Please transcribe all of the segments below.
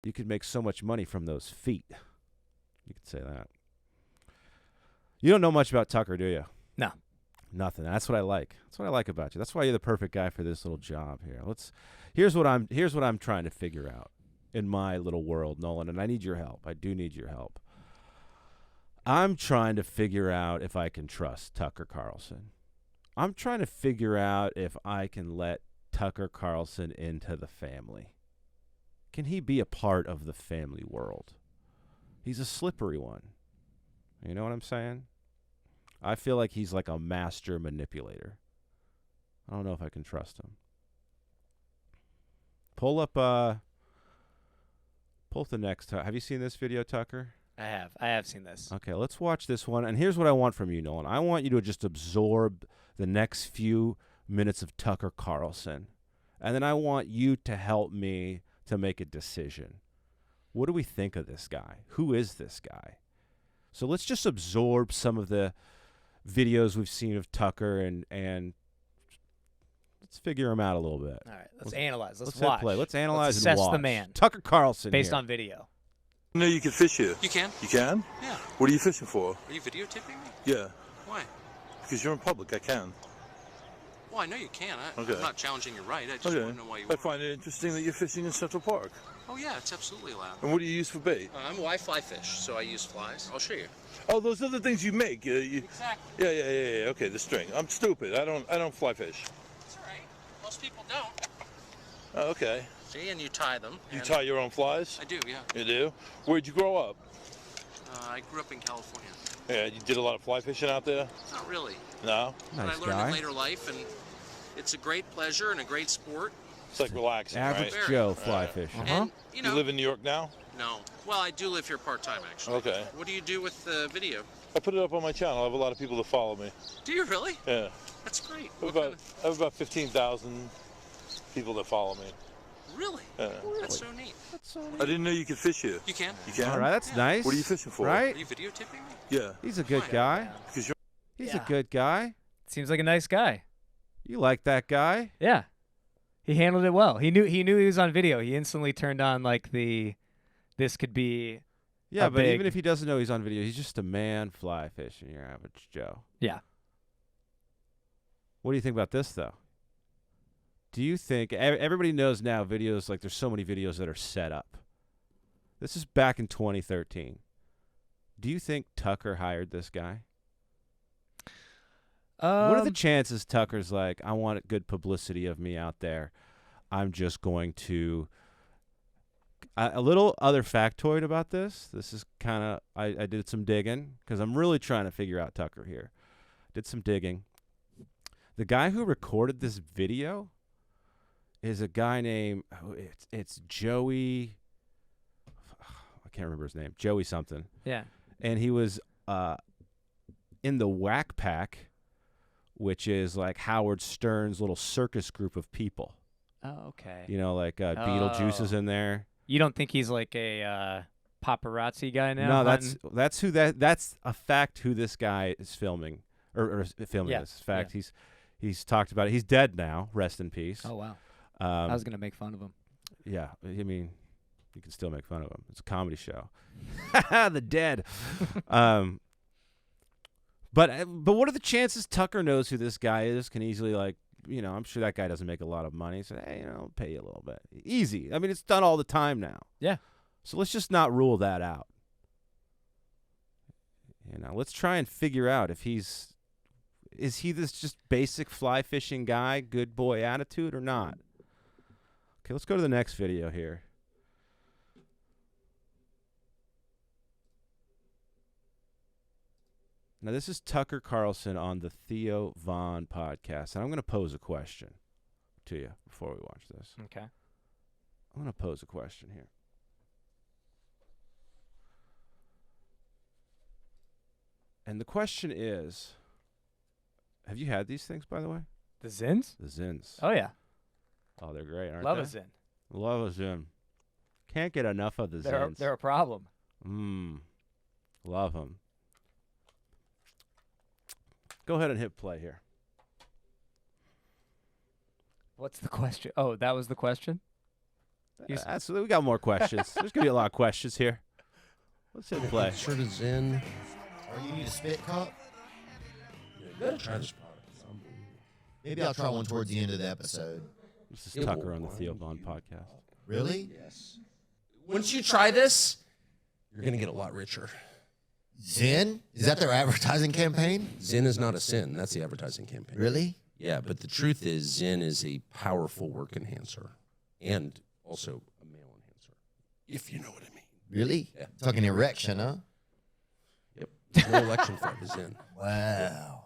You could make so much money from those feet. You could say that. You don't know much about Tucker, do you? No. Nothing. That's what I like. That's what I like about you. That's why you're the perfect guy for this little job here. Here's what I'm trying to figure out in my little world, Nolan, and I need your help. I do need your help. I'm trying to figure out if I can trust Tucker Carlson. I'm trying to figure out if I can let Tucker Carlson into the family. Can he be a part of the family world? He's a slippery one. You know what I'm saying? I feel like he's like a master manipulator. I don't know if I can trust him. Pull up the next. Have you seen this video, Tucker? I have seen this. Okay, let's watch this one. And here's what I want from you, Nolan. I want you to just absorb the next few minutes of Tucker Carlson. And then I want you to help me to make a decision. What do we think of this guy? Who is this guy? So let's just absorb some of the videos we've seen of Tucker and let's figure him out a little bit. All right, let's analyze. Let's hit watch. play. Let's analyze Let's and assess watch. the man. Tucker Carlson Based here. on video. No, you can fish here. You can? You can? Yeah. What are you fishing for? Are you videotaping me? Yeah, Why? because you're in public. I can. Well, I know you can. Okay. I'm not challenging your right. I just Okay. want to know why you I are. find it interesting that you're fishing in Central Park. Oh, yeah, it's absolutely allowed. And what do you use for bait? I fly fish, so I use flies. I'll show you. Oh, those other things you make. Exactly. Yeah. Okay, the string. I'm stupid. I don't fly fish. It's all right. Most people don't. Oh, okay. See, and you tie them. You and tie your own flies? I do, yeah. You do? Where'd you grow up? I grew up in California. Yeah, you did a lot of fly fishing out there? Not really. No? But Nice I learned guy. in later life, and it's a great pleasure and a great sport. It's like relaxing, Average right? Joe fly fishing. And, You live in New York now? No. Well, I do live here part-time, actually. Okay. What do you do with the video? I put it up on my channel. I have a lot of people that follow me. Do you really? Yeah. That's great. I have about 15,000 people that follow me. Really? Yeah. That's so neat. I didn't know you could fish here. You can? You can? All right, that's nice. What are you fishing for? Are Right? you videotaping me? Yeah. He's a good Why? guy. Because you're He's a Yeah. good guy. Seems like a nice guy. You like that guy? Yeah. He handled it well. He knew he was on video. He instantly turned on like this could be Yeah, a but even big- if he doesn't know he's on video, he's just a man fly fishing, your average Joe. Yeah. What do you think about this, though? Do you think everybody knows now videos, like there's so many videos that are set up? This is back in 2013. Do you think Tucker hired this guy? What are the chances Tucker's like, I want good publicity of me out there. I'm just going to... a little other factoid about this. This is kind of... I did some digging because I'm really trying to figure out Tucker here. Did some digging. The guy who recorded this video is a guy named... It's Joey... I can't remember his name. Joey something. Yeah. And he was in the Whack Pack, which is like Howard Stern's little circus group of people. Oh, okay. You know, like Beetlejuice is in there. You don't think he's like a paparazzi guy now? No, that's a fact. Who this guy is filming or filming Yeah, this fact. yeah. He's talked about it. He's dead now. Rest in peace. Oh wow. I Um, was gonna make fun of him. yeah, I mean, you can still make fun of him. It's a comedy show. The dead. But what are the chances Tucker knows who this guy is? Can easily I'm sure that guy doesn't make a lot of money. So hey, I'll pay you a little bit. Easy. I mean, it's done all the time now. Yeah. So let's just not rule that out. Let's try and figure out if is he this just basic fly fishing guy, good boy attitude or not? Okay, let's go to the next video here. Now, this is Tucker Carlson on the Theo Von podcast, and I'm going to pose a question to you before we watch this. Okay. I'm going to pose a question here. And the question is, have you had these things, by the way? The Zins? The Zins. Oh yeah. Oh, they're great, aren't Love they? a Zin. Love a Zin. Can't get enough of the Zins. They're a problem. Love them. Go ahead and hit play here. What's the question? Oh, that was the question? We got more questions. There's gonna be a lot of questions here. Let's hit play. Shirt is in. Or you need a spit cup? You gotta try this product. It's unbelievable. Maybe I'll try one towards the end of the episode. This is Tucker on the Theo Vaughn podcast. Really? Yes. Once you try this, you're gonna get a lot richer. Zen? Is that their advertising campaign? Zen is not a sin. That's the advertising campaign. Really? Yeah, but the truth is Zen is a powerful work enhancer and also a male enhancer, if you know what I mean. Really? Yeah. Talking erection, huh? Yep. There's no election fight with Zen. Wow.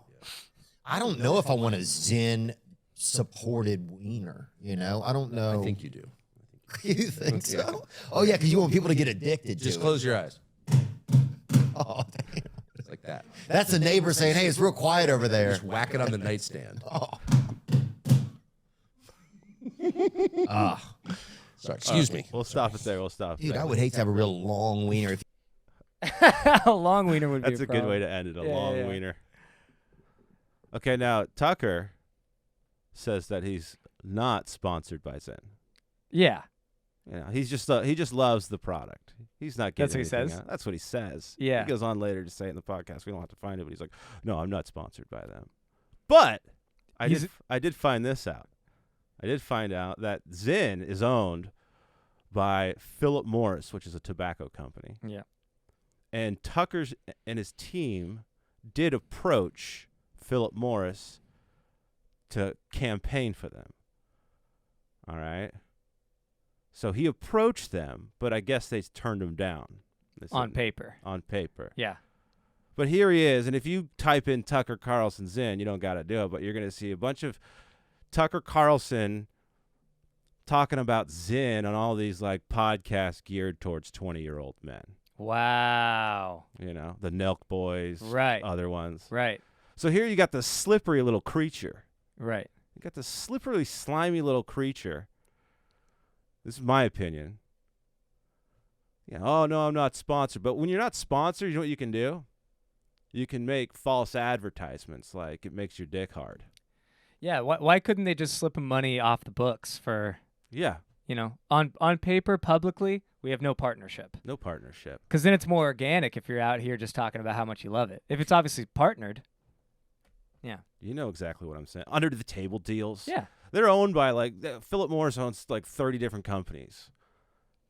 I don't know if I want a Zen supported wiener, you know? I don't know. I think you do. You think so? Oh, yeah, because you want people to get addicted to Just it. close your eyes. Oh, damn. It's like that. That's a neighbor saying, hey, it's real quiet over there. Just whack it on the nightstand. Oh. Sorry, excuse me. We'll stop it there. We'll stop. Dude, there. I would hate to have a real long wiener. If A long wiener would be That's a good problem. way to end it. A Yeah, long yeah. wiener. Okay, now Tucker says that he's not sponsored by Zen. Yeah. You know, he just loves the product. He's not getting. That's what he anything says? out. That's what he says. Yeah. He goes on later to say it in the podcast. We don't have to find it, but he's like, "No, I'm not sponsored by them." But I did find this out. I did find out that Zen is owned by Philip Morris, which is a tobacco company. Yeah. And Tucker's and his team did approach Philip Morris to campaign for them. All right. So he approached them, but I guess they turned him down. They said- On paper. On paper. Yeah. But here he is, and if you type in Tucker Carlson Zen, you don't got to do it, but you're going to see a bunch of Tucker Carlson talking about Zen on all these like podcasts geared towards 20-year-old men. Wow. You know, the Nelk Boys, Right. other ones. Right. So here you got the slippery little creature. Right. You got the slippery, slimy little creature. This is my opinion. Yeah. Oh, no, I'm not sponsored. But when you're not sponsored, you know what you can do? You can make false advertisements like it makes your dick hard. Yeah. Why couldn't they just slip him money off the books for, Yeah. you know, on paper, publicly, we have no partnership. No partnership. Because then it's more organic if you're out here just talking about how much you love it. If it's obviously partnered. Yeah. You know exactly what I'm saying. Under the table deals. Yeah. They're owned by Philip Morris owns like 30 different companies.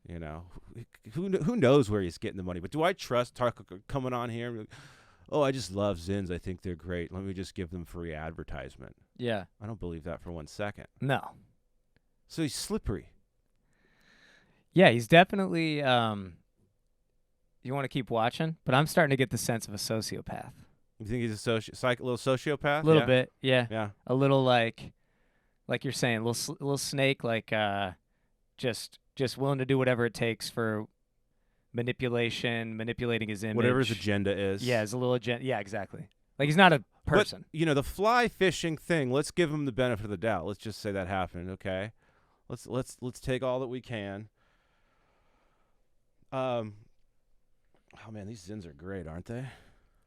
You know, who knows where he's getting the money? But do I trust Tucker coming on here? And be like, oh, I just love Zins. I think they're great. Let me just give them free advertisement. Yeah. I don't believe that for 1 second. No. So he's slippery. Yeah, he's definitely. You want to keep watching, but I'm starting to get the sense of a sociopath. You think he's a little sociopath? A little Yeah. bit, yeah. Yeah. A little like you're saying, little snake, like just willing to do whatever it takes for manipulating his image. Whatever his agenda is. Yeah, his little agenda. Yeah, exactly. Like he's not a person. But, you know, the fly fishing thing, let's give him the benefit of the doubt. Let's just say that happened, okay? Let's take all that we can. Oh man, these Zins are great, aren't they?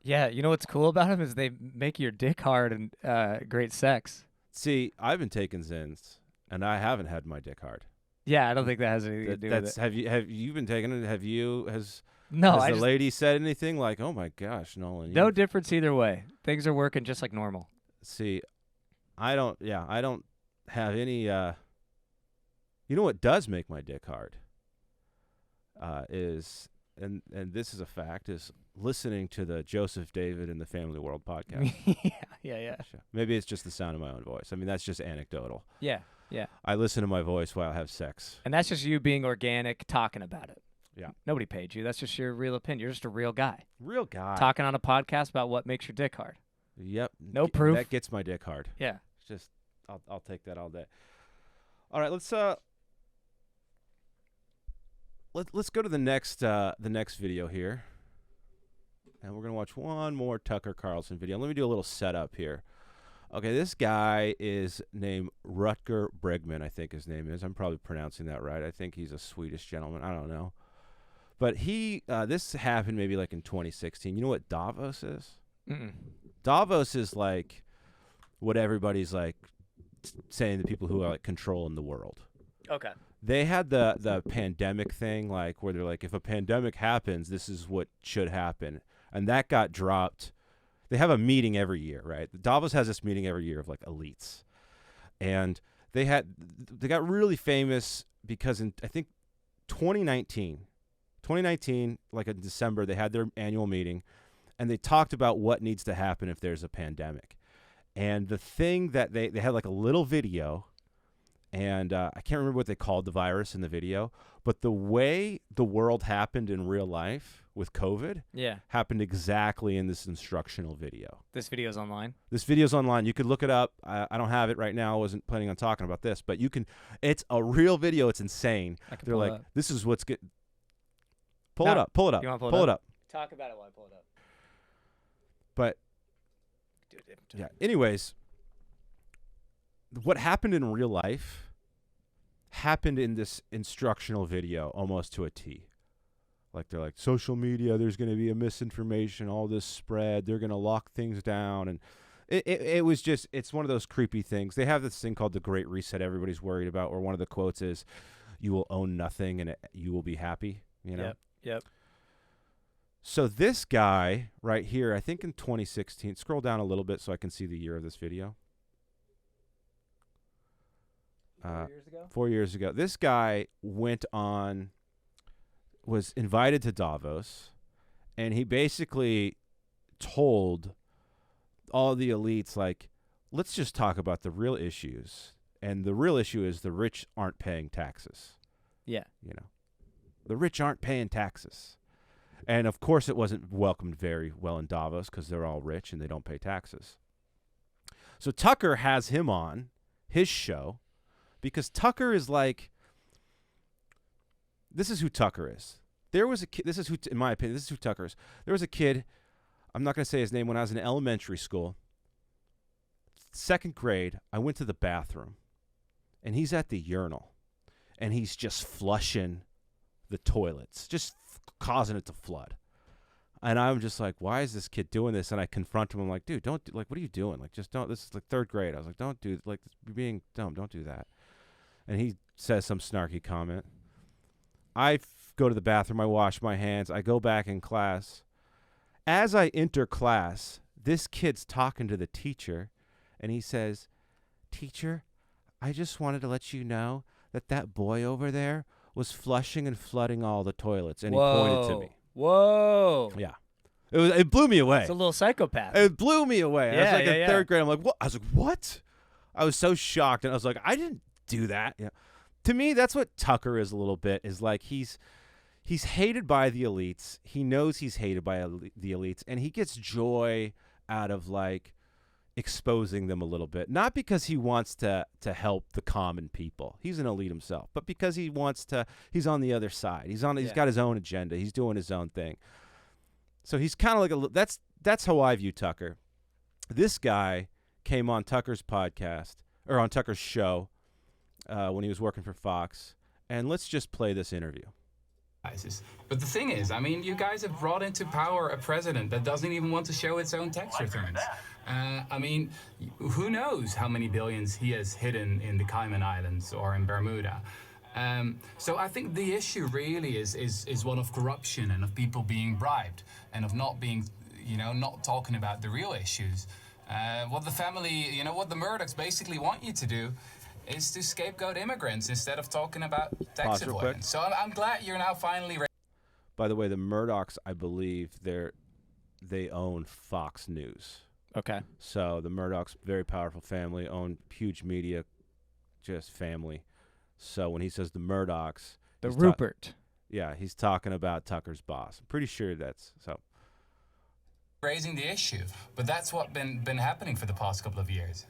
Yeah, you know what's cool about them is they make your dick hard and great sex. See, I've been taking Zins, and I haven't had my dick hard. Yeah, I don't think that has anything to do with it. Have you been taking it? Has No, the lady said anything like, "Oh my gosh, Nolan"? No difference either way. Things are working just like normal. See, I don't have any. You know what does make my dick hard? Is and this is a fact, is listening to the Joseph David and the Family World podcast. yeah. Maybe it's just the sound of my own voice. I mean, that's just anecdotal. Yeah. I listen to my voice while I have sex. And that's just you being organic, talking about it. Yeah. Nobody paid you. That's just your real opinion. You're just a real guy. Real guy. Talking on a podcast about what makes your dick hard. Yep. No proof. That gets my dick hard. Yeah. It's just, I'll take that all day. All right, let's go to the next video here. And we're going to watch one more Tucker Carlson video. Let me do a little setup here. Okay, this guy is named Rutger Bregman, I think his name is. I'm probably pronouncing that right. I think he's a Swedish gentleman. I don't know. But this happened maybe like in 2016. You know what Davos is? Mm-mm. Davos is like what everybody's like saying the people who are like controlling the world. Okay. They had the pandemic thing, like where they're like, if a pandemic happens, this is what should happen, and that got dropped. They have a meeting every year, right? Davos has this meeting every year of like elites, and they got really famous because in I think 2019, like in December, they had their annual meeting, and they talked about what needs to happen if there's a pandemic. And the thing that they had like a little video, and I can't remember what they called the virus in the video, but the way the world happened in real life with COVID happened exactly in this instructional video. This video's online? This video's online. You could look it up. I don't have it right now. I wasn't planning on talking about this, but you can. It's a real video. It's insane. They're like, this is what's good. Pull it up. Pull it up. You want to pull it up? Talk about it while I pull it up. But yeah. Anyways, what happened in real life happened in this instructional video almost to a T. Like they're like, social media, there's going to be a misinformation, all this spread, they're going to lock things down. And it was just, it's one of those creepy things. They have this thing called the Great Reset everybody's worried about, where one of the quotes is, you will own nothing and you will be happy, you know? Yep. So this guy right here, I think in 2016, scroll down a little bit so I can see the year of this video. 4 years ago? 4 years ago. This guy was invited to Davos, and he basically told all the elites, like, let's just talk about the real issues. And the real issue is the rich aren't paying taxes. Yeah. You know, the rich aren't paying taxes. And, of course, it wasn't welcomed very well in Davos because they're all rich and they don't pay taxes. So Tucker has him on his show because Tucker is like, this is who Tucker is. There was a kid, this is who, in my opinion, this is who Tucker is. There was a kid, I'm not going to say his name, when I was in elementary school, 2nd grade, I went to the bathroom, and he's at the urinal, and he's just flushing the toilets, just causing it to flood. And I'm just like, why is this kid doing this? And I confront him. I'm like, dude, don't, like, what are you doing? Like, just don't, this is like 3rd grade. I was like, don't do, like, you're being dumb. Don't do that. And he says some snarky comment. I go to the bathroom. I wash my hands. I go back in class. As I enter class, this kid's talking to the teacher, and he says, teacher, I just wanted to let you know that boy over there was flushing and flooding all the toilets, and he pointed to me. Whoa. Yeah. It blew me away. It's a little psychopath. It blew me away. I was like in 3rd grade. I'm like, what? I was like, what? I was so shocked, and I was like, I didn't do that. Yeah. To me, that's what Tucker is a little bit, is like he's hated by the elites. He knows he's hated by the elites, and he gets joy out of like exposing them a little bit. Not because he wants to help the common people. He's an elite himself, but because he wants to. He's on the other side. He's got his own agenda. He's doing his own thing. So he's kind of like that's how I view Tucker. This guy came on Tucker's podcast or on Tucker's show when he was working for Fox, and let's just play this interview. But the thing is, I mean, you guys have brought into power a president that doesn't even want to show its own tax returns. I mean, who knows how many billions he has hidden in the Cayman Islands or in Bermuda. So I think the issue really is one of corruption and of people being bribed and of not being, not talking about the real issues. What the family, what the Murdochs basically want you to do is to scapegoat immigrants instead of talking about tax avoidance. So I'm glad you're now finally ready. By the way, the Murdochs, I believe, they own Fox News. Okay. So the Murdochs, very powerful family, own huge media, just family. So when he says the Murdochs, the Rupert. He's talking about Tucker's boss. I'm pretty sure that's so. Raising the issue, but that's what been happening for the past couple of years.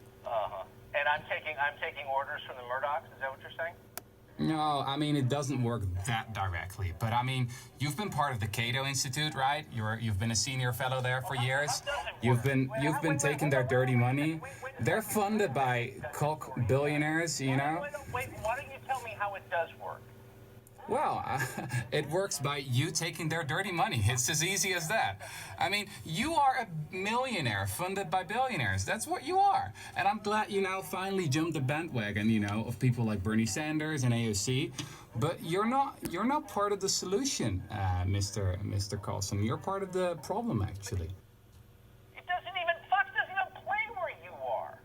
And I'm taking orders from the Murdochs. Is that what you're saying? No, I mean, it doesn't work that directly. But I mean, you've been part of the Cato Institute, right? You've been a senior fellow there for years. You've been taking their dirty money. They're funded by cock billionaires, Wait, why don't you tell me how it does work? Well, it works by you taking their dirty money. It's as easy as that. I mean, you are a millionaire funded by billionaires. That's what you are. And I'm glad you now finally jumped the bandwagon, you know, of people like Bernie Sanders and AOC. But you're not part of the solution, Mr. Carlson. You're part of the problem, actually. Fox doesn't even play where you are.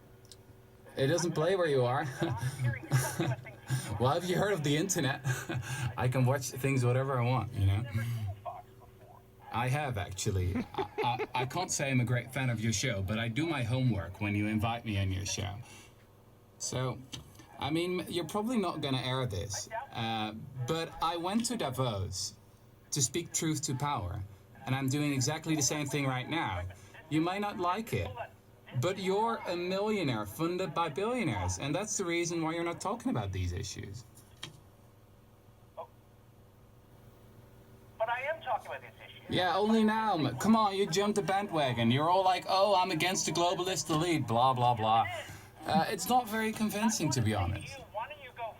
It doesn't play where you are. I'm hearing you talking about things. Well, have you heard of the internet? I can watch things whatever I want, you know? I have, actually. I can't say I'm a great fan of your show, but I do my homework when you invite me on your show. So, I mean, you're probably not going to air this, but I went to Davos to speak truth to power, and I'm doing exactly the same thing right now. You might not like it, but you're a millionaire funded by billionaires, and that's the reason why you're not talking about these issues. But I am talking about these issues. Yeah, only now. Come on, you jumped the bandwagon. You're all like, oh, I'm against the globalist elite, blah, blah, blah. It's not very convincing, to be honest. Why don't you go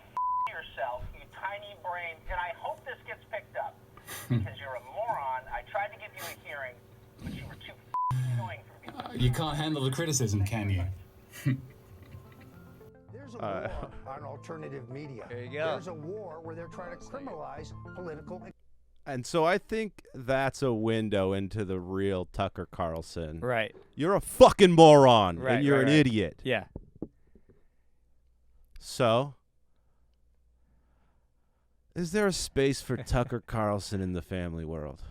yourself, you tiny brain, and I hope this gets picked up, because you're a moron. I tried to give you a hearing, but you were too annoying for me. You can't handle the criticism, can you? There's a war on alternative media. There you go. There's a war where they're trying to criminalize political. And so I think that's a window into the real Tucker Carlson. Right. You're a fucking moron, Right, and you're right, an right. idiot. Yeah. So, is there a space for Tucker Carlson in the family world?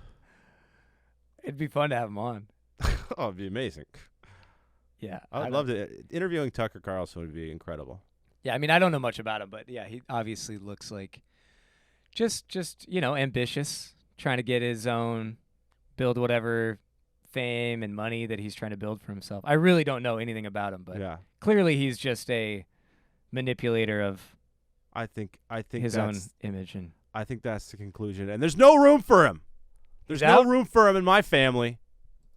It'd be fun to have him on. Oh, it'd be amazing. Yeah. I'd love to. Interviewing Tucker Carlson would be incredible. Yeah, I mean, I don't know much about him, but yeah, he obviously looks like just you know, ambitious, trying to get his own, build whatever fame and money that he's trying to build for himself. I really don't know anything about him, but Yeah, clearly he's just a manipulator of I think his own that's image. And I think that's the conclusion. And there's no room for him. There's He's no out? room for him in my family.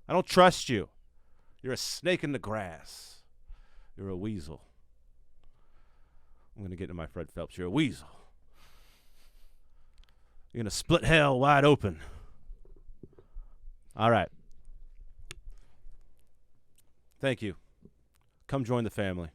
I don't trust you. You're a snake in the grass. You're a weasel. I'm going to get into my Fred Phelps. You're a weasel. You're going to split hell wide open. All right. Thank you. Come join the family.